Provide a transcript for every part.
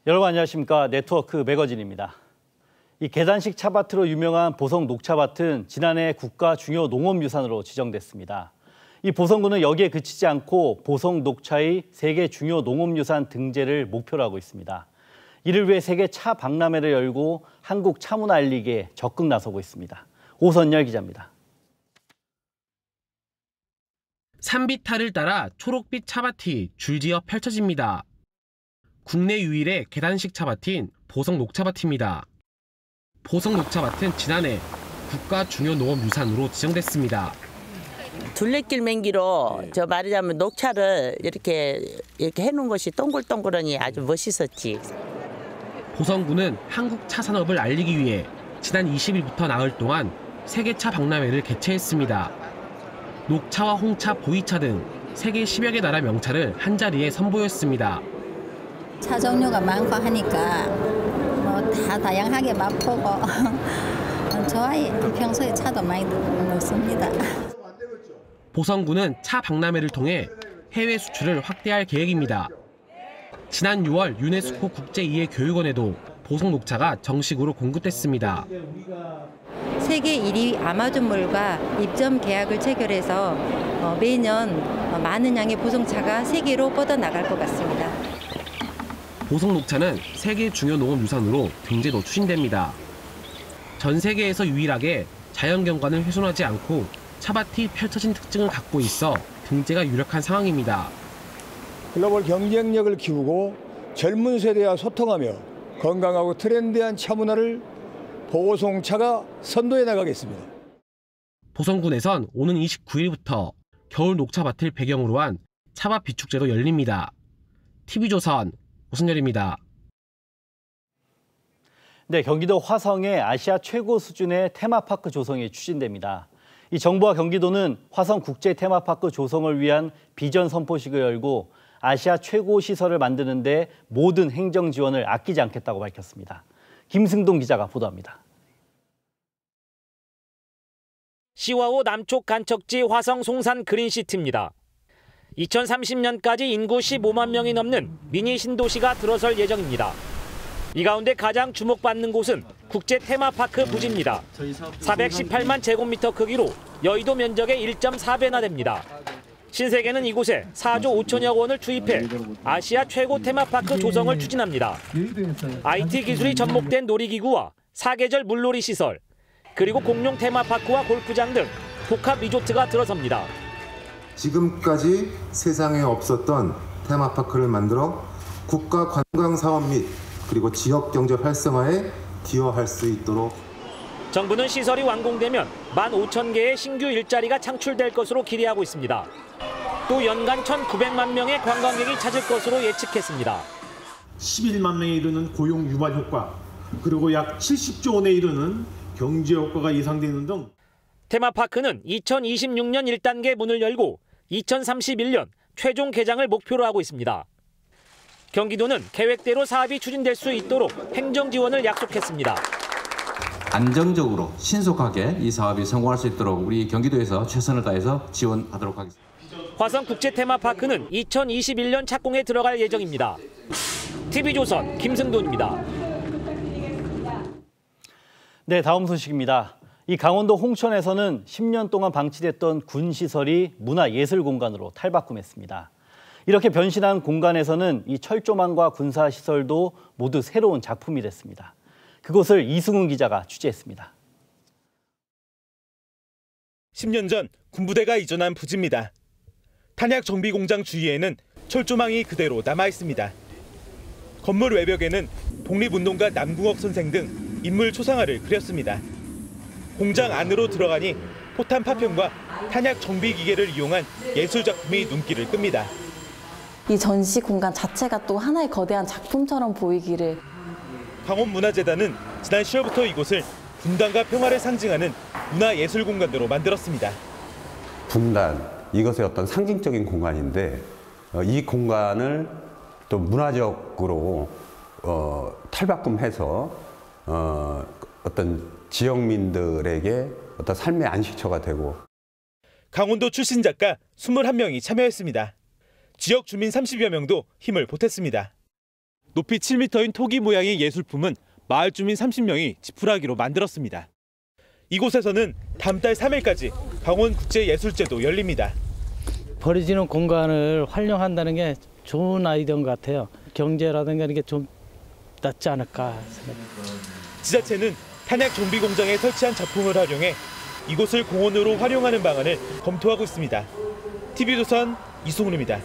여러분 안녕하십니까. 네트워크 매거진입니다. 이 계단식 차밭으로 유명한 보성 녹차밭은 지난해 국가 중요 농업유산으로 지정됐습니다. 이 보성군은 여기에 그치지 않고 보성 녹차의 세계 중요 농업유산 등재를 목표로 하고 있습니다. 이를 위해 세계 차 박람회를 열고 한국 차문화 알리기에 적극 나서고 있습니다. 오선열 기자입니다. 산비탈을 따라 초록빛 차밭이 줄지어 펼쳐집니다. 국내 유일의 계단식 차밭인 보성 녹차밭입니다. 보성 녹차밭은 지난해 국가 중요 농업유산으로 지정됐습니다. 둘레길 맹기로 말하자면 녹차를 이렇게 해놓은 것이 동글동글하니 아주 멋있었지. 보성군은 한국 차 산업을 알리기 위해 지난 20일부터 나흘 동안 세계차 박람회를 개최했습니다. 녹차와 홍차, 보이차 등 세계 10여 개 나라 명차를 한자리에 선보였습니다. 차 종류가 많고 하니까 다 다양하게 맛보고 좋아요. 평소에 차도 많이 먹습니다. 보성군은 차 박람회를 통해 해외 수출을 확대할 계획입니다. 지난 6월 유네스코 국제이해교육원에도 보성 녹차가 정식으로 공급됐습니다. 세계 1위 아마존몰과 입점 계약을 체결해서 매년 많은 양의 보성차가 세계로 뻗어나갈 것 같습니다. 보성 녹차는 세계 중요 농업유산으로 등재도 추진됩니다. 전 세계에서 유일하게 자연경관을 훼손하지 않고 차밭이 펼쳐진 특징을 갖고 있어 등재가 유력한 상황입니다. 글로벌 경쟁력을 키우고 젊은 세대와 소통하며 건강하고 트렌디한 차 문화를 보성차가 선도해 나가겠습니다. 보성군에선 오는 29일부터 겨울 녹차밭을 배경으로 한 차밭 비축제도 열립니다. TV조선 오승열입니다. 네, 경기도 화성에 아시아 최고 수준의 테마파크 조성이 추진됩니다. 이 정부와 경기도는 화성 국제 테마파크 조성을 위한 비전 선포식을 열고 아시아 최고 시설을 만드는 데 모든 행정 지원을 아끼지 않겠다고 밝혔습니다. 김승동 기자가 보도합니다. 시와호 남쪽 간척지 화성 송산 그린시티입니다. 2030년까지 인구 15만 명이 넘는 미니 신도시가 들어설 예정입니다. 이 가운데 가장 주목받는 곳은 국제 테마파크 부지입니다. 418만 제곱미터 크기로 여의도 면적의 1.4배나 됩니다. 신세계는 이곳에 4조 5천여 원을 투입해 아시아 최고 테마파크 조성을 추진합니다. IT 기술이 접목된 놀이기구와 사계절 물놀이 시설, 그리고 공룡 테마파크와 골프장 등 복합 리조트가 들어섭니다. 지금까지 세상에 없었던 테마파크를 만들어 국가 관광사업 및 그리고 지역경제 활성화에 기여할 수 있도록. 정부는 시설이 완공되면 15,000개의 신규 일자리가 창출될 것으로 기대하고 있습니다. 또 연간 1,900만 명의 관광객이 찾을 것으로 예측했습니다. 11만 명에 이르는 고용 유발 효과, 그리고 약 70조 원에 이르는 경제 효과가 예상되는 등. 테마파크는 2026년 1단계 문을 열고 2031년 최종 개장을 목표로 하고 있습니다. 경기도는 계획대로 사업이 추진될 수 있도록 행정 지원을 약속했습니다. 안정적으로 신속하게 이 사업이 성공할 수 있도록 우리 경기도에서 최선을 다해서 지원하도록 하겠습니다. 화성 국제 테마파크는 2021년 착공에 들어갈 예정입니다. TV조선 김승돈입니다. 네, 다음 소식입니다. 이 강원도 홍천에서는 10년 동안 방치됐던 군시설이 문화예술공간으로 탈바꿈했습니다. 이렇게 변신한 공간에서는 이 철조망과 군사시설도 모두 새로운 작품이 됐습니다. 그곳을 이승훈 기자가 취재했습니다. 10년 전 군부대가 이전한 부지입니다. 탄약 정비 공장 주위에는 철조망이 그대로 남아 있습니다. 건물 외벽에는 독립운동가 남궁옥 선생 등 인물 초상화를 그렸습니다. 공장 안으로 들어가니 포탄 파편과 탄약 정비 기계를 이용한 예술 작품이 눈길을 끕니다. 이 전시 공간 자체가 또 하나의 거대한 작품처럼 보이기를. 강원문화재단은 지난 10월부터 이곳을 분단과 평화를 상징하는 문화예술공간으로 만들었습니다. 분단, 이것의 어떤 상징적인 공간인데 이 공간을 또 문화적으로 탈바꿈해서 어떤 지역민들에게 어떤 삶의 안식처가 되고. 강원도 출신 작가 21명이 참여했습니다. 지역 주민 30여 명도 힘을 보탰습니다. 높이 7m인 토기 모양의 예술품은 마을 주민 30명이 지푸라기로 만들었습니다. 이곳에서는 다음 달 3일까지 강원국제예술제도 열립니다. 버려지는 공간을 활용한다는 게 좋은 아이디어인 것 같아요. 경제라든가 이게 좀 낫지 않을까 생각합니다. 지자체는 탄약 정비 공장에 설치한 작품을 활용해 이곳을 공원으로 활용하는 방안을 검토하고 있습니다. TV조선 이승훈입니다.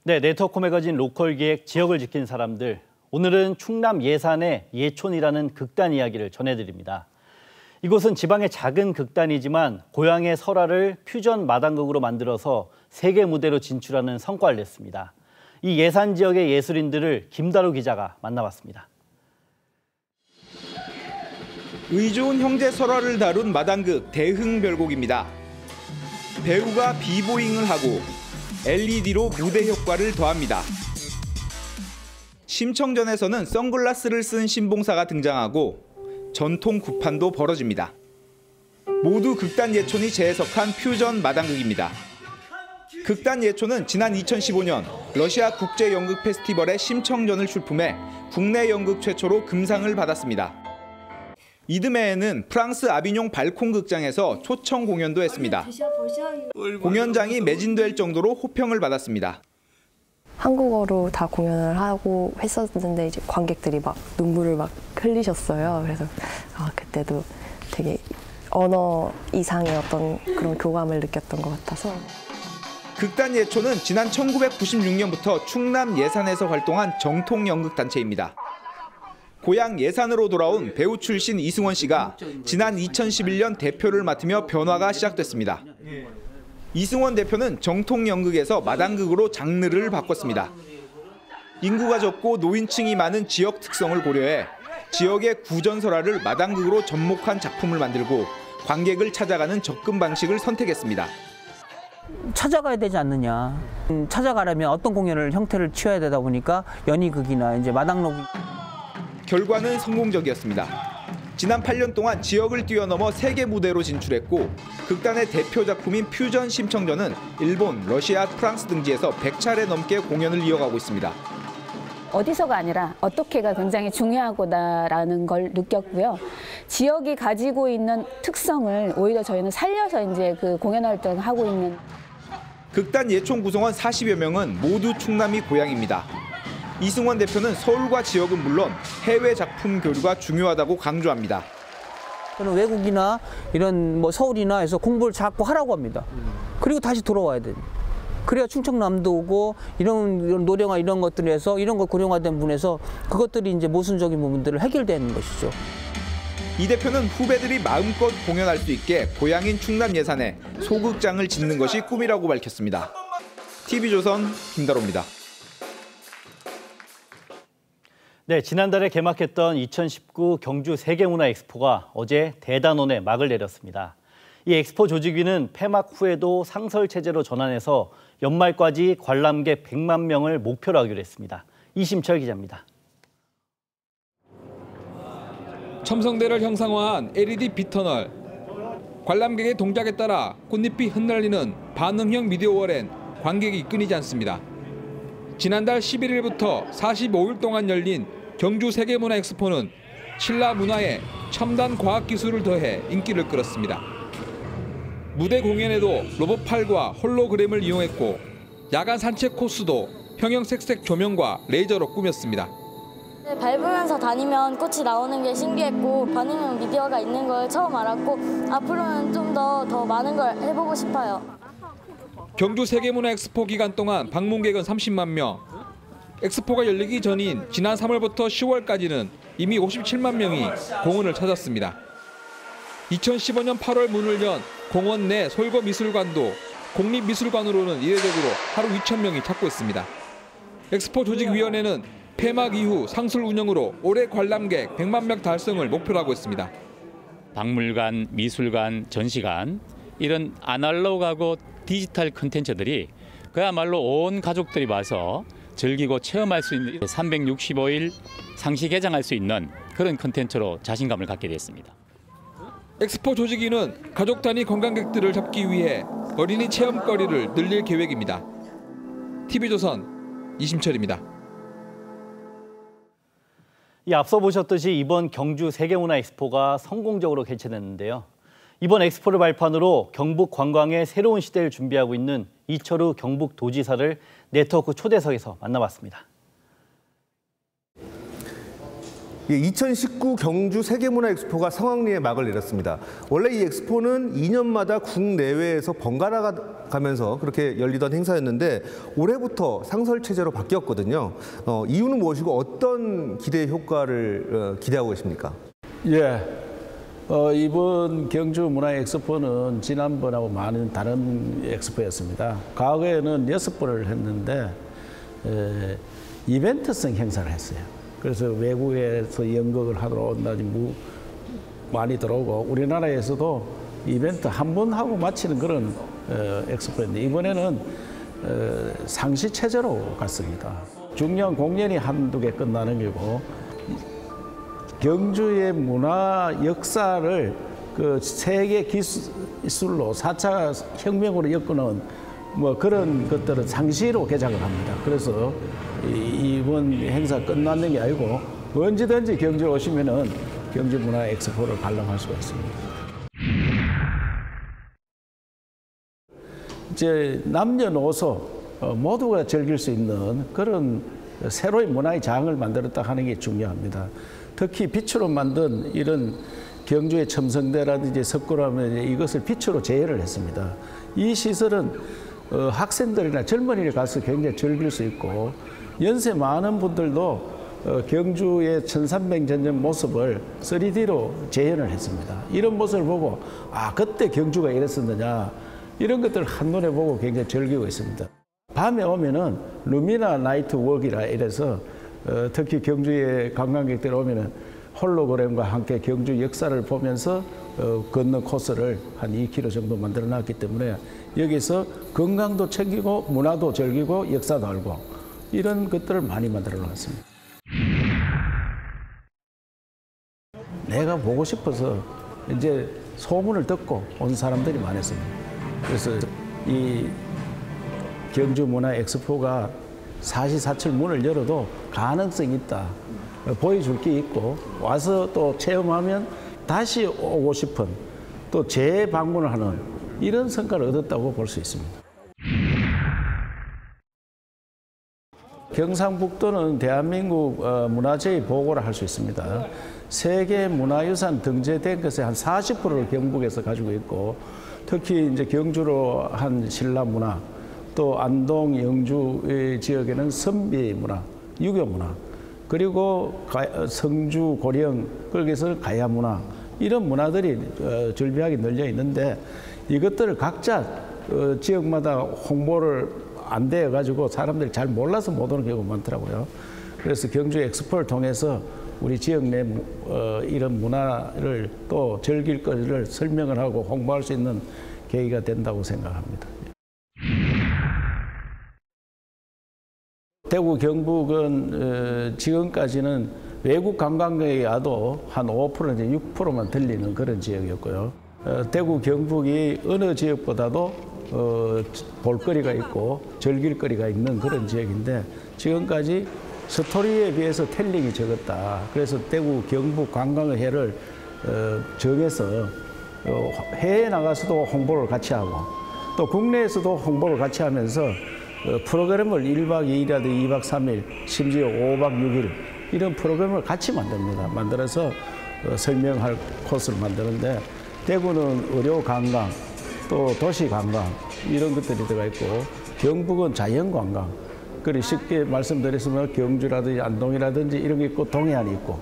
네, 네트워크 매거진 로컬 기획 지역을 지킨 사람들. 오늘은 충남 예산의 예촌이라는 극단 이야기를 전해드립니다. 이곳은 지방의 작은 극단이지만 고향의 설화를 퓨전 마당극으로 만들어서 세계 무대로 진출하는 성과를 냈습니다. 이 예산 지역의 예술인들을 김다루 기자가 만나봤습니다. 의좋은 형제 설화를 다룬 마당극 대흥별곡입니다. 배우가 비보잉을 하고 LED로 무대 효과를 더합니다. 심청전에서는 선글라스를 쓴 신봉사가 등장하고 전통 구판도 벌어집니다. 모두 극단 예촌이 재해석한 퓨전 마당극입니다. 극단 예촌은 지난 2015년 러시아 국제연극 페스티벌의 심청전을 출품해 국내 연극 최초로 금상을 받았습니다. 이듬해에는 프랑스 아비뇽 발콘 극장에서 초청 공연도 했습니다. 공연장이 매진될 정도로 호평을 받았습니다. 한국어로 다 공연을 하고 했었는데 이제 관객들이 막 눈물을 막 흘리셨어요. 그래서 그때도 되게 언어 이상의 어떤 그런 교감을 느꼈던 것 같아서. 극단 예촌은 지난 1996년부터 충남 예산에서 활동한 정통 연극 단체입니다. 고향 예산으로 돌아온 배우 출신 이승원 씨가 지난 2011년 대표를 맡으며 변화가 시작됐습니다. 이승원 대표는 정통 연극에서 마당극으로 장르를 바꿨습니다. 인구가 적고 노인층이 많은 지역 특성을 고려해 지역의 구전설화를 마당극으로 접목한 작품을 만들고 관객을 찾아가는 접근 방식을 선택했습니다. 찾아가야 되지 않느냐. 찾아가려면 어떤 공연을 형태를 취해야 되다 보니까 연희극이나 이제 마당록. 결과는 성공적이었습니다. 지난 8년 동안 지역을 뛰어넘어 세계 무대로 진출했고 극단의 대표 작품인 퓨전 심청전은 일본, 러시아, 프랑스 등지에서 100차례 넘게 공연을 이어가고 있습니다. 어디서가 아니라 어떻게가 굉장히 중요하구나라는 걸 느꼈고요. 지역이 가지고 있는 특성을 오히려 저희는 살려서 이제 그 공연 활동을 하고 있는. 극단 예촌 구성원 40여 명은 모두 충남이 고향입니다. 이승원 대표는 서울과 지역은 물론 해외 작품 교류가 중요하다고 강조합니다. 저는 외국이나 이런 뭐 서울이나 해서 공부를 자꾸 하라고 합니다. 그리고 다시 돌아와야 돼요. 그래야 충청남도 오고 이런 노령화 이런 것들에서 이런 걸 고령화된 분에서 그것들이 이제 모순적인 부분들을 해결되는 것이죠. 이 대표는 후배들이 마음껏 공연할 수 있게 고향인 충남 예산에 소극장을 짓는 것이 꿈이라고 밝혔습니다. TV조선 김다로입니다. 네, 지난달에 개막했던 2019 경주 세계문화엑스포가 어제 대단원에 막을 내렸습니다. 이 엑스포 조직위는 폐막 후에도 상설 체제로 전환해서 연말까지 관람객 100만 명을 목표로 하기로 했습니다. 이심철 기자입니다. 첨성대를 형상화한 LED 빛터널. 관람객의 동작에 따라 꽃잎이 흩날리는 반응형 미디어월엔 관객이 끊이지 않습니다. 지난달 11일부터 45일 동안 열린 경주 세계문화엑스포는 신라 문화에 첨단 과학기술을 더해 인기를 끌었습니다. 무대 공연에도 로봇팔과 홀로그램을 이용했고 야간 산책 코스도 형형색색 조명과 레이저로 꾸몄습니다. 밟으면서 다니면 꽃이 나오는 게 신기했고 반응형 미디어가 있는 걸 처음 알았고 앞으로는 좀 더 많은 걸 해보고 싶어요. 경주 세계문화엑스포 기간 동안 방문객은 30만 명. 엑스포가 열리기 전인 지난 3월부터 10월까지는 이미 57만 명이 공원을 찾았습니다. 2015년 8월 문을 연 공원 내 솔거미술관도 공립미술관으로는 이례적으로 하루 2,000명이 찾고 있습니다. 엑스포 조직위원회는 폐막 이후 상술 운영으로 올해 관람객 100만 명 달성을 목표로 하고 있습니다. 박물관, 미술관, 전시관 이런 아날로그하고 디지털 콘텐츠들이 그야말로 온 가족들이 와서 즐기고 체험할 수 있는 365일 상시 개장할 수 있는 그런 콘텐츠로 자신감을 갖게 됐습니다. 엑스포 조직위는 가족 단위 관광객들을 잡기 위해 어린이 체험거리를 늘릴 계획입니다. TV조선 이심철입니다. 앞서 보셨듯이 이번 경주 세계문화엑스포가 성공적으로 개최됐는데요. 이번 엑스포를 발판으로 경북 관광의 새로운 시대를 준비하고 있는 이철우 경북도지사를 네트워크 초대석에서 만나봤습니다. 2019 경주 세계문화엑스포가 성황리에 막을 내렸습니다. 원래 이 엑스포는 2년마다 국내외에서 번갈아 가면서 그렇게 열리던 행사였는데 올해부터 상설체제로 바뀌었거든요. 이유는 무엇이고 어떤 기대 효과를 기대하고 계십니까? 예, 이번 경주 문화엑스포는 지난번하고 많은 다른 엑스포였습니다. 과거에는 6번을 했는데 이벤트성 행사를 했어요. 그래서 외국에서 연극을 하러 온다든지 많이 들어오고 우리나라에서도 이벤트 한 번 하고 마치는 그런 엑스포였는데 이번에는 상시 체제로 갔습니다. 중요한 공연이 한두 개 끝나는 게고 경주의 문화 역사를 그 세계 기술로 4차 혁명으로 엮는 뭐 그런 것들은 상시로 개장을 합니다. 그래서 이번 행사 끝나는 게 아니고 언제든지 경주에 오시면은 경주 문화 엑스포를 관람할 수가 있습니다. 이제 남녀노소 모두가 즐길 수 있는 그런 새로운 문화의 장을 만들었다 하는 게 중요합니다. 특히 빛으로 만든 이런 경주의 첨성대라든지 석굴암에 이것을 빛으로 재현을 했습니다. 이 시설은 학생들이나 젊은이를 가서 굉장히 즐길 수 있고 연세 많은 분들도 경주의 1300전년 모습을 3D로 재현을 했습니다. 이런 모습을 보고 아 그때 경주가 이랬었느냐 이런 것들을 한눈에 보고 굉장히 즐기고 있습니다. 밤에 오면은 루미나 나이트 워크이라 이래서 특히 경주에 관광객들이 오면은 홀로그램과 함께 경주 역사를 보면서 걷는 코스를 한 2km 정도 만들어 놨기 때문에 여기서 건강도 챙기고 문화도 즐기고 역사도 알고 이런 것들을 많이 만들어 놨습니다. 내가 보고 싶어서 이제 소문을 듣고 온 사람들이 많았습니다. 그래서 이 경주 문화 엑스포가 사시사철 문을 열어도 가능성이 있다. 보여줄 게 있고 와서 또 체험하면 다시 오고 싶은 또 재방문을 하는 이런 성과를 얻었다고 볼 수 있습니다. 경상북도는 대한민국 문화재의 보고를 할 수 있습니다. 세계 문화유산 등재된 것의 한 40%를 경북에서 가지고 있고 특히 이제 경주로 한 신라문화 또 안동, 영주 지역에는 선비 문화, 유교 문화 그리고 성주, 고령 거기서 가야 문화 이런 문화들이 절비하게 널려 있는데 이것들을 각자 지역마다 홍보를 안 되어 가지고 사람들이 잘 몰라서 못 오는 경우가 많더라고요. 그래서 경주 엑스포를 통해서 우리 지역 내 이런 문화를 또 즐길 것을 설명을 하고 홍보할 수 있는 계기가 된다고 생각합니다. 대구 경북은 지금까지는 외국 관광객이 와도 한 5%에서 6%만 들리는 그런 지역이었고요. 대구 경북이 어느 지역보다도 볼거리가 있고 즐길거리가 있는 그런 지역인데 지금까지 스토리에 비해서 텔링이 적었다. 그래서 대구 경북 관광의 해를 정해서 해외에 나가서도 홍보를 같이 하고 또 국내에서도 홍보를 같이 하면서 프로그램을 1박 2일이라든지 2박 3일 심지어 5박 6일 이런 프로그램을 같이 만듭니다. 만들어서 설명할 코스를 만드는데 대구는 의료 관광 또 도시 관광 이런 것들이 들어가 있고 경북은 자연 관광 그리고 쉽게 말씀드렸으면 경주라든지 안동이라든지 이런 게 있고 동해안이 있고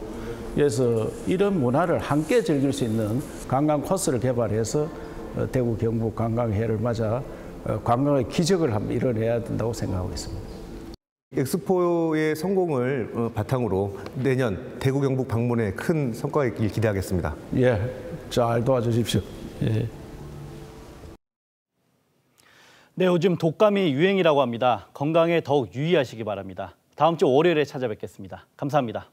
그래서 이런 문화를 함께 즐길 수 있는 관광 코스를 개발해서 대구 경북 관광해를 맞아 관광의 기적을 한번 이뤄내야 된다고 생각하고 있습니다. 엑스포의 성공을 바탕으로 내년 대구 경북 방문에 큰 성과가 있길 기대하겠습니다. 예, 잘 도와주십시오. 예. 네, 요즘 독감이 유행이라고 합니다. 건강에 더욱 유의하시기 바랍니다. 다음 주 월요일에 찾아뵙겠습니다. 감사합니다.